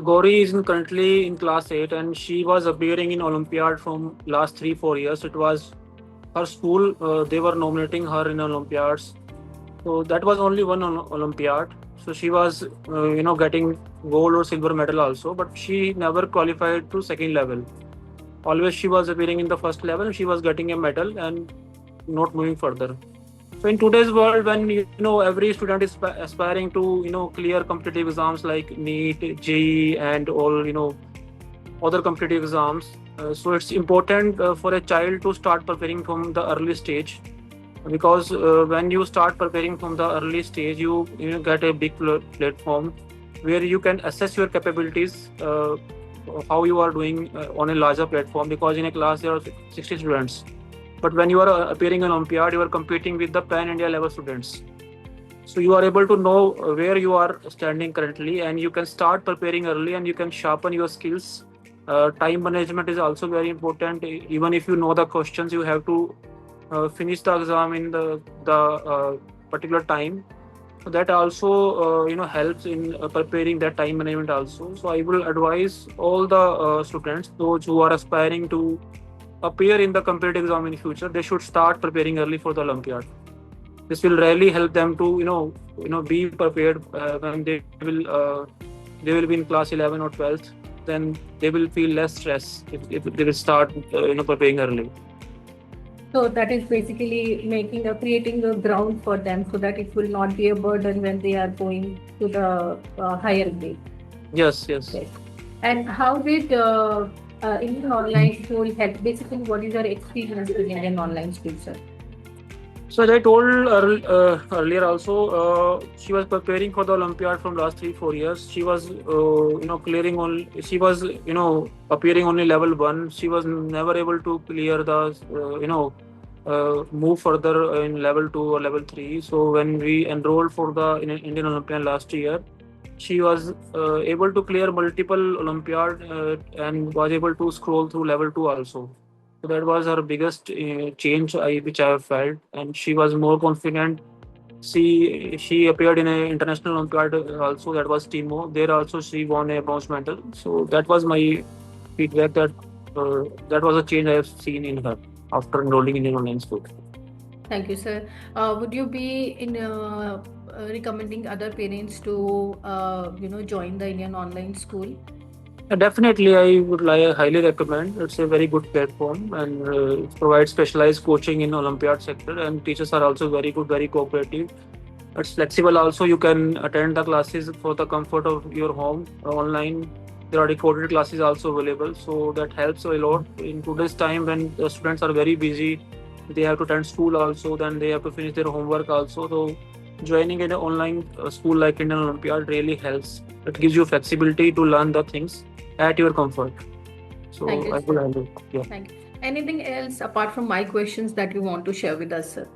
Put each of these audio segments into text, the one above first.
Gauri is currently in class 8 and she was appearing in Olympiad from last 3-4 years. It was her school, they were nominating her in Olympiads. So that was only one Olympiad. So she was, getting gold or silver medal also, but she never qualified to second level. Always she was appearing in the first level, she was getting a medal and not moving further. So in today's world, when every student is aspiring to clear competitive exams like NEET, JEE, and all other competitive exams, so it's important for a child to start preparing from the early stage, because when you start preparing from the early stage, you get a big platform where you can assess your capabilities, how you are doing on a larger platform, because in a class there are 60 students. But when you are appearing in Olympiad, you are competing with the pan India level students. So you are able to know where you are standing currently, and you can start preparing early and you can sharpen your skills. Time management is also very important. Even if you know the questions, you have to finish the exam in the particular time. So that also helps in preparing that time management also. So I will advise all the students, those who are aspiring to appear in the competitive exam in future, they should start preparing early for the Olympiad. This will really help them to be prepared when they will be in class 11 or 12th. Then they will feel less stress if they will start preparing early. So that is basically creating a ground for them so that it will not be a burden when they are going to the higher grade. Yes. And how did Indian online school help? Basically, what is your experience with Indian online school, sir? So as I told earlier also, she was preparing for the Olympiad from last 3-4 years. She was clearing only. She was appearing only level 1. She was never able to clear the move further in level 2 or level 3. So when we enrolled for the Indian Olympiad last year, she was able to clear multiple Olympiad and was able to scroll through level 2 also. So that was her biggest change which I have felt, and she was more confident. She appeared in an international Olympiad also, that was TIMO. There also she won a bronze medal. So that was my feedback, that was a change I have seen in her after enrolling in an online school. Thank you, sir. Would you be recommending other parents to join the Indian online school? Definitely, I would highly recommend. It's a very good platform, and it provides specialized coaching in Olympiad sector, and teachers are also very good, very cooperative. It's flexible also. You can attend the classes for the comfort of your home online. There are recorded classes also available, so that helps a lot in today's time when the students are very busy. They have to attend school also, then they have to finish their homework also. So joining in an online school like Indian Olympiad really helps. It gives you flexibility to learn the things at your comfort. So Thank you, I will handle. Yeah. Thank you. Anything else apart from my questions that you want to share with us, sir?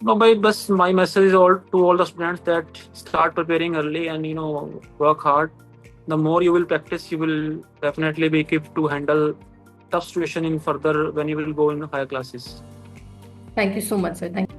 No, but my message is to all the students that start preparing early and work hard. The more you will practice, you will definitely be equipped to handle tough situation in further when you will go in higher classes. Thank you so much, sir. Thank you.